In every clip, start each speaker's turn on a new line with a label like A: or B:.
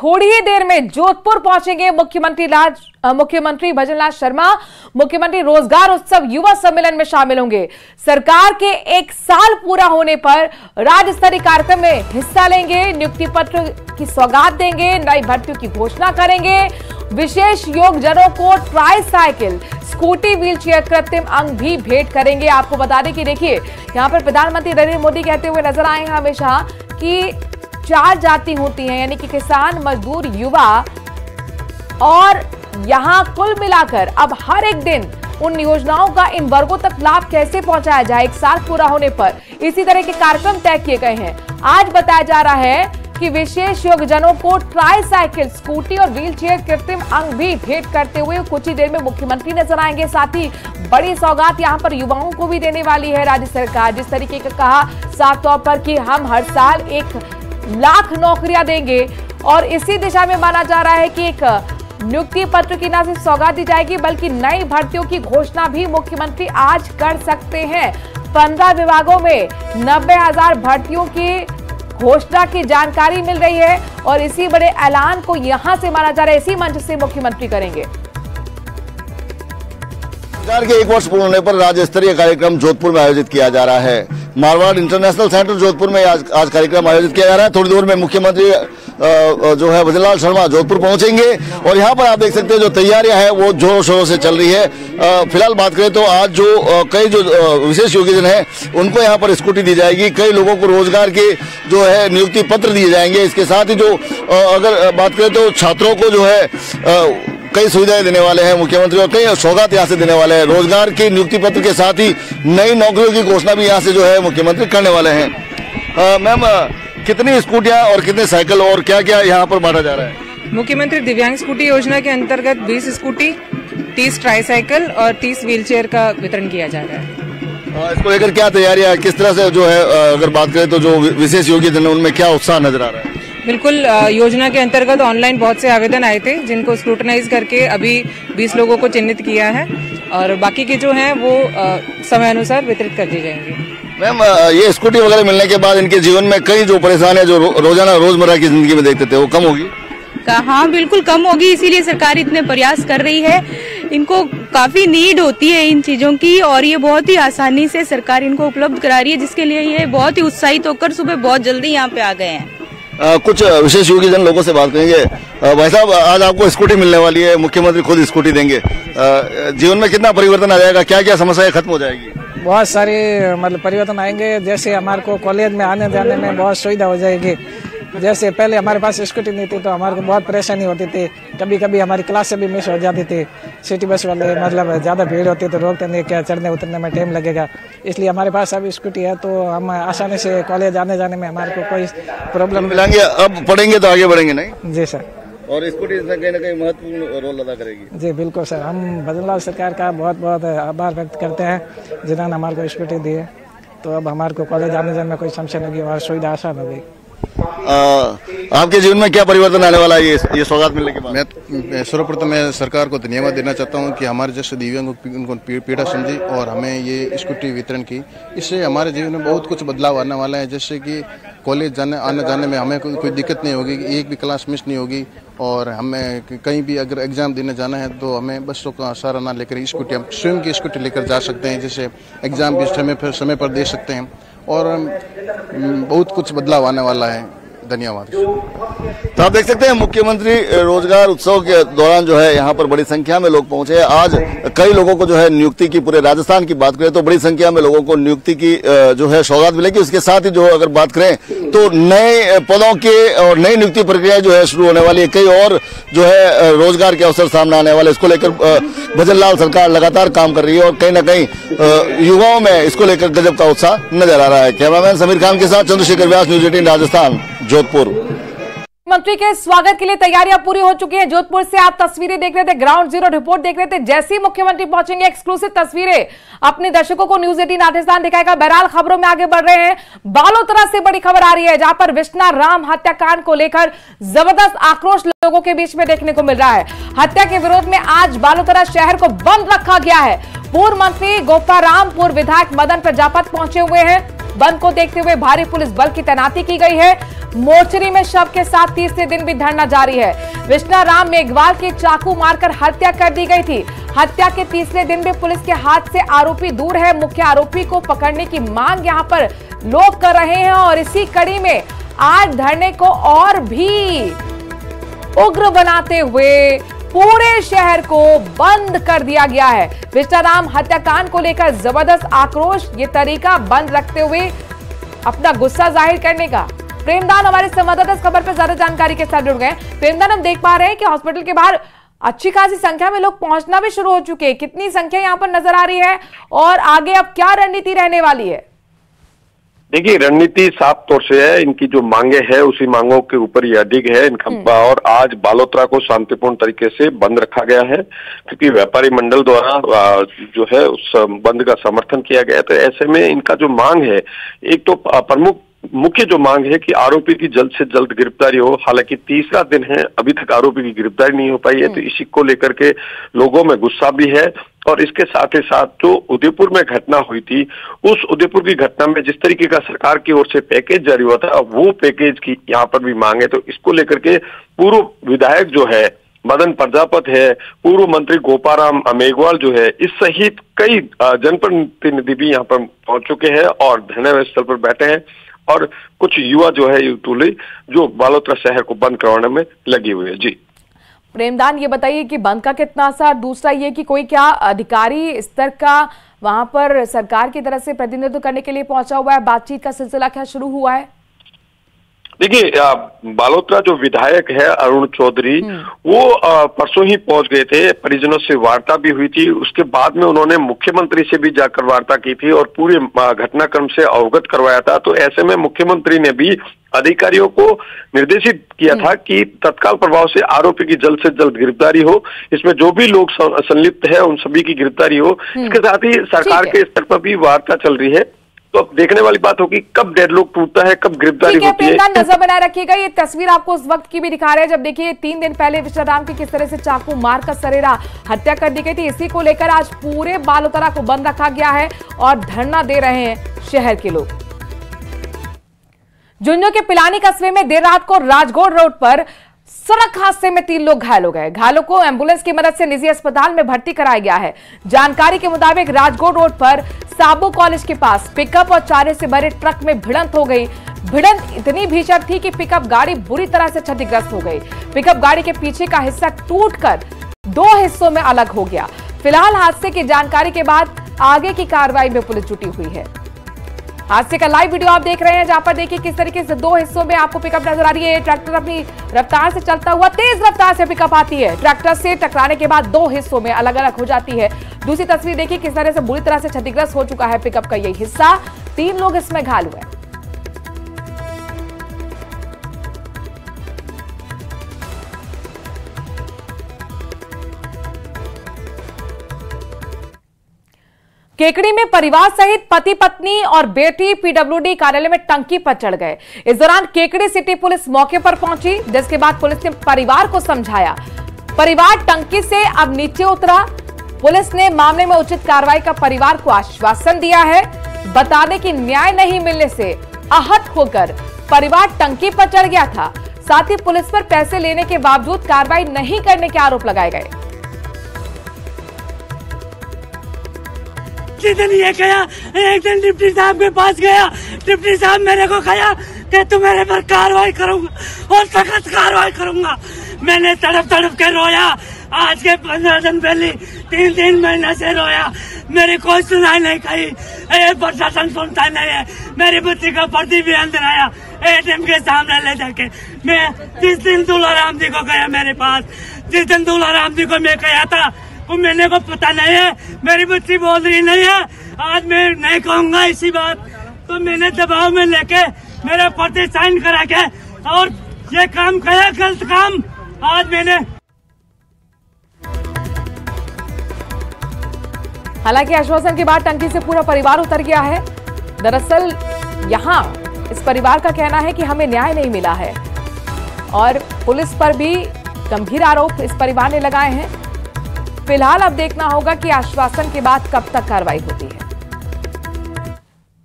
A: थोड़ी ही देर में जोधपुर पहुंचेंगे मुख्यमंत्री भजनलाल शर्मा। मुख्यमंत्री रोजगार उत्सव युवा सम्मेलन में शामिल होंगे। सरकार के 1 साल पूरा होने पर राज्य स्तरीय कार्यक्रम में हिस्सा लेंगे। नियुक्ति पत्र की सौगात देंगे। नई भर्तियों की घोषणा करेंगे। विशेष योग्यजनों को ट्राईसाइकिल, स्कूटी, व्हीलचेयर, कृत्रिम अंग भी भेंट करेंगे। आपको बता दें कि देखिए, यहां पर प्रधानमंत्री नरेंद्र मोदी कहते हुए नजर आए हैं हमेशा कि 4 जाति होती हैं, यानी कि किसान, मजदूर, युवा, और यहां कुल मिलाकर अब हर एक दिन उन योजनाओं का इन वर्गों तक लाभ कैसे पहुंचाया जाए 1 साल पूरा होने पर, इसी तरह के कार्यक्रम तय किए गए हैं। आज बताया जा रहा है कि विशेष योग्यजनों को ट्राईसाइकिल, स्कूटी और व्हीलचेयर, कृत्रिम अंग भी भेंट करते हुए कुछ ही देर में मुख्यमंत्री नजर आएंगे। साथ ही बड़ी सौगात यहां पर युवाओं को भी देने वाली है राज्य सरकार। जिस तरीके का कहा साफ तौर पर कि हम हर साल 1 लाख नौकरियां देंगे, और इसी दिशा में माना जा रहा है कि एक नियुक्ति पत्र की न सिर्फ सौगात दी जाएगी बल्कि नई भर्तियों की घोषणा भी मुख्यमंत्री आज कर सकते हैं। 15 विभागों में 90,000 भर्तियों की घोषणा की जानकारी मिल रही है, और इसी बड़े ऐलान को यहां से माना जा रहा है, इसी मंच से मुख्यमंत्री करेंगे।
B: सरकार के 1 वर्ष पूर्ण होने पर राज्य स्तरीय कार्यक्रम जोधपुर में आयोजित किया जा रहा है। मारवाड़ इंटरनेशनल सेंटर जोधपुर में आज कार्यक्रम आयोजित किया जा रहा है। थोड़ी देर में मुख्यमंत्री जो है भजनलाल शर्मा जोधपुर पहुंचेंगे, और यहाँ पर आप देख सकते हैं जो तैयारियां हैं वो जोरों शोरों से चल रही है। फिलहाल बात करें तो आज जो कई जो विशेष योग्यजन हैं उनको यहाँ पर स्कूटी दी जाएगी। कई लोगों को रोजगार के जो है नियुक्ति पत्र दिए जाएंगे। इसके साथ ही जो अगर बात करें तो छात्रों को जो है कई सुविधाएं देने वाले हैं मुख्यमंत्री, और कई सौगात यहाँ से देने वाले हैं। रोजगार की नियुक्ति पत्र के साथ ही नई नौकरियों की घोषणा भी यहाँ से जो है मुख्यमंत्री करने वाले हैं। मैम, कितनी स्कूटियां और कितने साइकिल और क्या क्या यहाँ पर बांटा जा रहा है?
C: मुख्यमंत्री दिव्यांग स्कूटी योजना के अंतर्गत 20 स्कूटी, 30 ट्राईसाइकिल और 30 व्हीलचेयर का वितरण किया जा रहा है।
B: इसको लेकर क्या तैयारियां, किस तरह से जो है अगर बात करें तो जो विशेष योग्यजन उनमें क्या उत्साह नजर आ रहा है?
C: बिल्कुल, योजना के अंतर्गत ऑनलाइन बहुत से आवेदन आए थे जिनको स्क्रूटनाइज करके अभी 20 लोगों को चिन्हित किया है, और बाकी के जो हैं वो समय अनुसार वितरित कर दी जाएंगे।
B: मैम, ये स्कूटी वगैरह मिलने के बाद इनके जीवन में कई जो परेशानियां जो रोजाना रोजमर्रा की जिंदगी में देखते थे वो कम होगी?
D: हाँ, बिल्कुल कम होगी। इसीलिए सरकार इतने प्रयास कर रही है। इनको काफी नीड होती है इन चीजों की, और ये बहुत ही आसानी से सरकार इनको उपलब्ध करा रही है, जिसके लिए ये बहुत ही उत्साहित होकर सुबह बहुत जल्दी यहाँ पे आ गए हैं।
B: कुछ विशेष योग्यजन लोगों से बात करेंगे। भाई साहब, आज आपको स्कूटी मिलने वाली है, मुख्यमंत्री खुद स्कूटी देंगे। जीवन में कितना परिवर्तन आ जाएगा? क्या क्या समस्याएं खत्म हो जाएगी?
E: बहुत सारे मतलब परिवर्तन आएंगे। जैसे हमारे को कॉलेज में आने जाने में बहुत सुविधा हो जाएगी। जैसे पहले हमारे पास स्कूटी नहीं थी तो हमारे को बहुत परेशानी होती थी। कभी कभी हमारी क्लास से भी मिस हो जाती थी। सिटी बस वाले मतलब ज़्यादा भीड़ होती तो रोकते नहीं, क्या चढ़ने उतरने में टाइम लगेगा। इसलिए हमारे पास अब स्कूटी है तो हम आसानी से कॉलेज आने जाने में हमारे को कोई प्रॉब्लम
B: मिलेंगे। अब पढ़ेंगे तो आगे बढ़ेंगे, नहीं?
E: जी सर।
B: और स्कूटी कहीं ना कहीं महत्वपूर्ण रोल अदा करेगी।
E: जी बिल्कुल सर, हम भजनलाल सरकार का बहुत बहुत आभार व्यक्त करते हैं जिन्होंने हमारे को स्कूटी दी है। तो अब हमारे को कॉलेज आने जाने में कोई समस्या नहीं होगी और सुविधा आसान होगी।
B: आपके जीवन में क्या परिवर्तन आने वाला है ये सौगात मिलने के बाद?
F: मैं सर्वप्रथम मैं सरकार को धन्यवाद देना चाहता हूं कि हमारे जैसे दिव्यांग उनको पीड़ा समझी और हमें ये स्कूटी वितरण की। इससे हमारे जीवन में बहुत कुछ बदलाव आने वाला है। जैसे कि कॉलेज आने जाने में हमें कोई दिक्कत नहीं होगी, एक भी क्लास मिस नहीं होगी, और हमें कहीं भी अगर एग्जाम देने जाना है तो हमें बसों का सहारा ना लेकर स्कूटी, हम स्वयं की स्कूटी लेकर जा सकते हैं, जिससे एग्जाम भी समय पर दे सकते हैं, और बहुत कुछ बदलाव आने वाला है। धन्यवाद।
B: तो आप देख सकते हैं मुख्यमंत्री रोजगार उत्सव के दौरान जो है यहाँ पर बड़ी संख्या में लोग पहुंचे हैं। आज कई लोगों को जो है नियुक्ति की, पूरे राजस्थान की बात करें तो बड़ी संख्या में लोगों को नियुक्ति की जो है सौगात मिलेगी। उसके साथ ही जो अगर बात करें तो नए पदों के और नई नियुक्ति प्रक्रिया जो है शुरू होने वाली है। कई और जो है रोजगार के अवसर सामने आने वाले, इसको लेकर भजनलाल सरकार लगातार काम कर रही है, और कहीं ना कहीं युवाओं में इसको लेकर गजब का उत्साह नजर आ रहा है। कैमरामैन समीर खान के साथ चंद्रशेखर व्यास, न्यूज़ 18 राजस्थान, जोधपुर।
A: मंत्री के स्वागत के लिए तैयारियां पूरी हो चुकी हैं। जोधपुर से आप तस्वीरें देख रहे थे, ग्राउंड जीरो रिपोर्ट देख रहे थे। जैसे ही मुख्यमंत्री पहुंचेंगे एक्सक्लूसिव तस्वीरें अपने दर्शकों को न्यूज़ 18 राजस्थान दिखाएगा। बहरहाल खबरों में आगे बढ़ रहे हैं। बालोतरा से बड़ी खबर आ रही है, जहां पर विश्वनाथ राम हत्याकांड को लेकर जबरदस्त आक्रोश लोगों के बीच में देखने को मिल रहा है। हत्या के विरोध में आज बालोतरा शहर को बंद रखा गया है। पूर्व मंत्री गोपारामपुर विधायक मदन प्रजापत पहुंचे हुए हैं। बंद को देखते हुए भारी पुलिस बल की तैनाती की गई है। मोर्चरी में शव के साथ तीसरे दिन भी धरना जारी है। विष्णाराम मेघवाल की चाकू मारकर हत्या कर दी गई थी। हत्या के तीसरे दिन भी पुलिस के हाथ से आरोपी दूर है। मुख्य आरोपी को पकड़ने की मांग यहां पर लोग कर रहे हैं और इसी कड़ी में आज धरने को और भी उग्र बनाते हुए पूरे शहर को बंद कर दिया गया है। विष्णाराम हत्याकांड को लेकर जबरदस्त आक्रोश, ये तरीका बंद रखते हुए अपना गुस्सा जाहिर करने का। प्रेमदान हमारे संवाददाता इस खबर पर ज्यादा जानकारी के साथ जुड़ गए। प्रेमदान, हम देख पा रहे हैं कि हॉस्पिटल के बाहर अच्छी खासी संख्या में लोग पहुंचना भी शुरू हो चुके हैं। कितनी संख्या यहां पर नजर आ रही है और आगे अब क्या रणनीति रहने वाली है?
G: देखिए, रणनीति साफ तौर से है। इनकी जो मांगे है उसी मांगों के ऊपर ये अडिग है इनका। और आज बालोतरा को शांतिपूर्ण तरीके से बंद रखा गया है क्योंकि व्यापारी मंडल द्वारा जो है उस बंद का समर्थन किया गया। तो ऐसे में इनका जो मांग है, एक तो मुख्य जो मांग है कि आरोपी की जल्द से जल्द गिरफ्तारी हो। हालांकि तीसरा दिन है, अभी तक आरोपी की गिरफ्तारी नहीं हो पाई है। तो इसी को लेकर के लोगों में गुस्सा भी है। और इसके साथ ही साथ जो उदयपुर में घटना हुई थी, उस उदयपुर की घटना में जिस तरीके का सरकार की ओर से पैकेज जारी हुआ था, वो पैकेज की यहाँ पर भी मांग है। तो इसको लेकर के पूर्व विधायक जो है मदन प्रजापत है, पूर्व मंत्री गोपाराम मेघवाल जो है, इस सहित कई जनप्रतिनिधि भी यहाँ पर पहुंच चुके हैं और धरने स्थल पर बैठे हैं। और कुछ युवा जो है टोली जो बालोतरा शहर को बंद करवाने में लगी हुई है। जी
A: प्रेमदान, ये बताइए कि बंद का कितना असर, दूसरा ये कि कोई क्या अधिकारी स्तर का वहां पर सरकार की तरफ से प्रतिनिधित्व करने के लिए पहुंचा हुआ है? बातचीत का सिलसिला क्या शुरू हुआ है?
G: देखिए, बालोतरा जो विधायक है अरुण चौधरी, वो परसों ही पहुंच गए थे। परिजनों से वार्ता भी हुई थी। उसके बाद में उन्होंने मुख्यमंत्री से भी जाकर वार्ता की थी और पूरे घटनाक्रम से अवगत करवाया था। तो ऐसे में मुख्यमंत्री ने भी अधिकारियों को निर्देशित किया था कि तत्काल प्रभाव से आरोपी की जल्द से जल्द गिरफ्तारी हो। इसमें जो भी लोग संलिप्त है उन सभी की गिरफ्तारी हो। इसके साथ ही सरकार के स्तर पर भी वार्ता चल रही है। तो अब देखने वाली बात होगी कब डेडलॉक टूटता है, कब गिरफ्तारी होती है।
A: नजर बनाए रखिएगा। ये तस्वीर आपको उस वक्त की भी दिखा रहे हैं जब देखिए 3 दिन पहले विष्णाराम की किस तरह से चाकू मारकर सरेरा हत्या कर दी गई थी। इसी को लेकर आज पूरे बालोतरा को बंद रखा गया है और धरना दे रहे हैं शहर के लोग। झुंझुनू के पिलानी कस्बे में देर रात को राजगोड़ रोड पर सड़क हादसे में 3 लोग घायल हो गए। घायलों को एम्बुलेंस की मदद से निजी अस्पताल में भर्ती कराया गया है। जानकारी के मुताबिक राजगोड़ रोड पर साबू कॉलेज के पास पिकअप और चारे से भरे ट्रक में भिड़ंत हो गई। भिड़ंत इतनी भीषण थी कि पिकअप गाड़ी बुरी तरह से क्षतिग्रस्त हो गई। पिकअप गाड़ी के पीछे का हिस्सा टूटकर 2 हिस्सों में अलग हो गया। फिलहाल हादसे की जानकारी के बाद आगे की कार्रवाई में पुलिस जुटी हुई है। हादसे का लाइव वीडियो आप देख रहे हैं जहां पर देखिए किस तरीके से 2 हिस्सों में आपको पिकअप नजर आ रही है। ट्रैक्टर अपनी रफ्तार से चलता हुआ तेज रफ्तार से पिकअप आती है। ट्रैक्टर से टकराने के बाद 2 हिस्सों में अलग अलग हो जाती है। दूसरी तस्वीर देखिए किस तरह से बुरी तरह से क्षतिग्रस्त हो चुका है पिकअप का यही हिस्सा। 3 लोग इसमें घायल हुए। केकड़ी में परिवार सहित पति पत्नी और बेटी पीडब्ल्यूडी कार्यालय में टंकी पर चढ़ गए। इस दौरान केकड़ी सिटी पुलिस मौके पर पहुंची, जिसके बाद पुलिस ने परिवार को समझाया। परिवार टंकी से अब नीचे उतरा। पुलिस ने मामले में उचित कार्रवाई का परिवार को आश्वासन दिया है। बता दें कि न्याय नहीं मिलने से आहत होकर परिवार टंकी पर चढ़ गया था। साथ ही पुलिस पर पैसे लेने के बावजूद कार्रवाई नहीं करने के आरोप लगाए गए।
H: दिन ये गया, एक दिन डिप्टी साहब के पास गया, डिप्टी साहब मेरे को कहा कि तू मेरे पर कार्रवाई करूंगा और सख्त कार्रवाई करूंगा। मैंने तड़प तड़प के रोया। आज के 15 दिन पहले 3 महीने से रोया। मेरी कोई सुनाई नहीं कही। प्रशासन सुनता नहीं है। मेरी बच्ची का प्रति बयान दिलाया ATM के सामने ले जाके। मैं जिस दिन दूल्हाराम जी को गया मेरे पास, जिस दिन दूल्हाराम जी को मैं गया था वो मैंने को पता नहीं है। मेरी बच्ची बोल रही नहीं है। आज मैं नहीं कहूंगा इसी बात। तो मैंने दबाव में लेके मेरे प्रति साइन करा के और ये काम किया, गलत काम। आज मैंने
A: हालांकि आश्वासन के बाद टंकी से पूरा परिवार उतर गया है। दरअसल यहां इस परिवार का कहना है कि हमें न्याय नहीं मिला है और पुलिस पर भी गंभीर आरोप इस परिवार ने लगाए हैं। फिलहाल अब देखना होगा कि आश्वासन के बाद कब तक कार्रवाई होती है।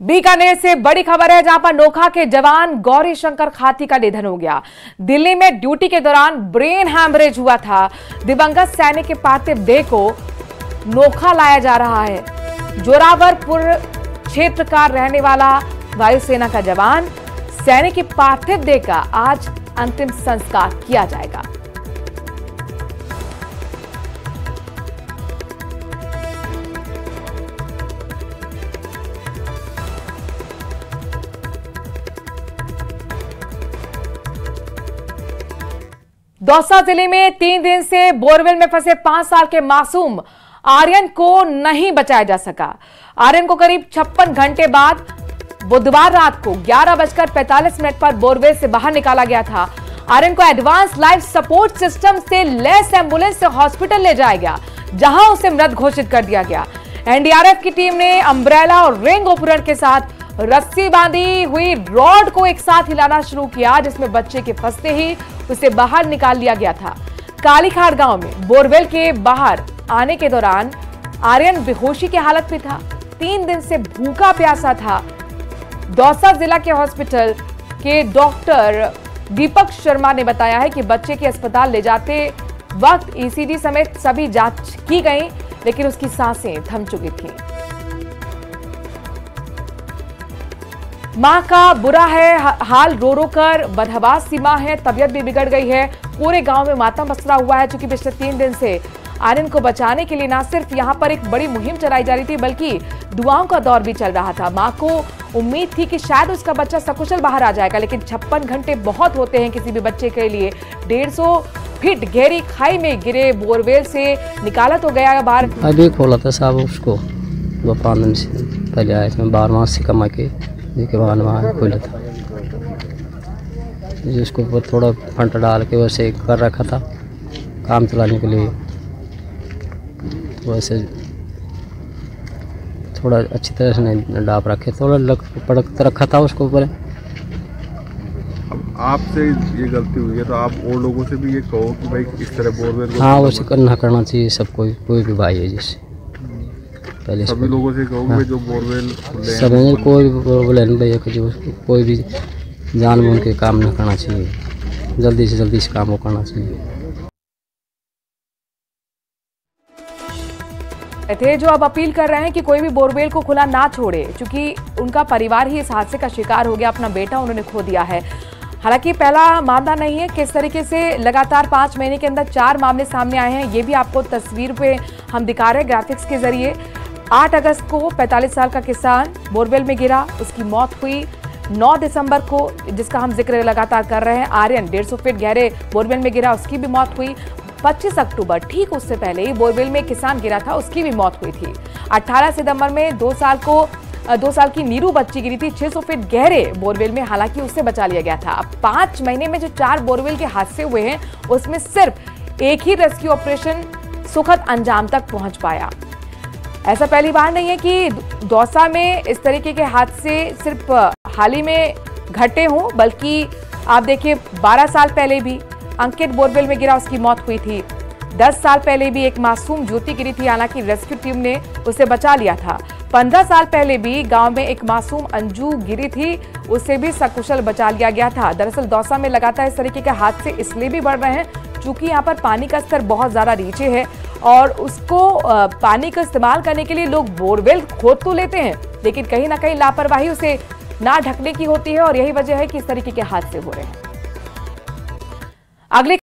A: बीकानेर से बड़ी खबर है, जहां पर नोखा के जवान गौरी शंकर खाती का निधन हो गया। दिल्ली में ड्यूटी के दौरान ब्रेन हैमरेज हुआ था। दिवंगत सैनिक के पार्थिव देह को नोखा लाया जा रहा है। जोरावरपुर क्षेत्र का रहने वाला वायुसेना का जवान सैनिक के पार्थिव देह का आज अंतिम संस्कार किया जाएगा। दौसा जिले में 3 दिन से बोरवेल में फंसे 5 साल के मासूम आर्यन को नहीं बचाया जा सका। आर्यन को करीब 56 घंटे बाद बुधवार रात को 11:45 पर बोरवेल से बाहर निकाला गया था। आर्यन को एडवांस लाइफ सपोर्ट सिस्टम से लैस एम्बुलेंस से हॉस्पिटल ले जाया गया, जहां उसे मृत घोषित कर दिया गया। एनडीआरएफ की टीम ने अम्ब्रेला और रिंग उपकरण के साथ रस्सी बांधी हुई रॉड को एक साथ हिलाना शुरू किया, जिसमें बच्चे के फंसते ही उसे बाहर निकाल लिया गया था। कालीखाड़ गांव में बोरवेल के बाहर आने के दौरान आर्यन बेहोशी की हालत में था। 3 दिन से भूखा प्यासा था। दौसा जिला के हॉस्पिटल के डॉक्टर दीपक शर्मा ने बताया है कि बच्चे के अस्पताल ले जाते वक्त ईसीजी समेत सभी जांच की गई, लेकिन उसकी सांसें थम चुकी थीं। मां का बुरा है हाल, रो रो कर बदहवास सी मां है, तबीयत भी बिगड़ गई है। पूरे गांव में मातम पसरा हुआ है, क्योंकि पिछले 3 दिन से आर्यन को बचाने के लिए न सिर्फ यहां पर एक बड़ी मुहिम चलाई जा रही थी, बल्कि दुआओं का दौर भी चल रहा था। मां को उम्मीद थी कि शायद उसका बच्चा सकुशल बाहर आ जाएगा, लेकिन 56 घंटे बहुत होते हैं किसी भी बच्चे के लिए। 150 फीट गहरी खाई में गिरे बोरवेल से निकाला तो गया बाहर।
I: अभी खोला था साहब उसको, 2-5 दिन से पहले आए थे, 12 मास से कमा के के बाद वहाँ खोला था। जिसको ऊपर थोड़ा फंड डाल के वैसे कर रखा था काम चलाने के लिए, वैसे थोड़ा अच्छी तरह से नहीं डाप रखे, थोड़ा पड़क रखा था उसको ऊपर।
J: अब आपसे ये गलती हुई है तो आप और लोगों से भी ये कहो कि भाई इस तरह बोरवेल,
I: हाँ वैसे करना चाहिए सब, कोई भी भाई है जिससे पहले
J: सभी लोगों से कहो
I: हाँ।
J: जो बोरवेल
I: सभी कोई बोले भैया कि जो कोई भी जानबूझ के काम नहीं करना चाहिए, जल्दी से जल्दी इस काम को करना चाहिए।
A: थे जो अब अपील कर रहे हैं कि कोई भी बोरवेल को खुला ना छोड़े, क्योंकि उनका परिवार ही इस हादसे का शिकार हो गया, अपना बेटा उन्होंने खो दिया है। हालांकि पहला मामला नहीं है, किस तरीके से लगातार 5 महीने के अंदर 4 मामले सामने आए हैं, ये भी आपको तस्वीर पे हम दिखा रहे हैं ग्राफिक्स के जरिए। 8 अगस्त को 45 साल का किसान बोरवेल में गिरा, उसकी मौत हुई। 9 दिसंबर को, जिसका हम जिक्र लगातार कर रहे हैं, आर्यन 150 फीट गहरे बोरवेल में गिरा, उसकी भी मौत हुई। 25 अक्टूबर ठीक उससे पहले ही बोरवेल में किसान गिरा था, उसकी भी मौत हुई थी। 18 सितंबर में 2 साल की नीरू बच्ची गिरी थी 600 फीट गहरे बोरवेल में, हालांकि उससे बचा लिया गया था। अब 5 महीने में जो 4 बोरवेल के हादसे हुए हैं, उसमें सिर्फ एक ही रेस्क्यू ऑपरेशन सुखद अंजाम तक पहुंच पाया। ऐसा पहली बार नहीं है कि दौसा में इस तरीके के हादसे सिर्फ हाल ही में घटे हों, बल्कि आप देखिए 12 साल पहले भी अंकित बोरवेल में गिरा, उसकी मौत हुई थी। 10 साल पहले भी एक मासूम ज्योति गिरी थी, हालांकि रेस्क्यू टीम ने उसे बचा लिया था। 15 साल पहले भी गांव में एक मासूम अंजू गिरी थी, उसे भी सकुशल बचा लिया गया था। दरअसल दौसा में लगातार इस तरीके के हादसे इसलिए भी बढ़ रहे हैं क्योंकि यहाँ पर पानी का स्तर बहुत ज्यादा नीचे है, और उसको पानी का इस्तेमाल करने के लिए लोग बोरवेल खोद तो लेते हैं, लेकिन कहीं ना कहीं लापरवाही उसे ना ढकने की होती है, और यही वजह है कि इस तरीके के हादसे हो रहे हैं। अगले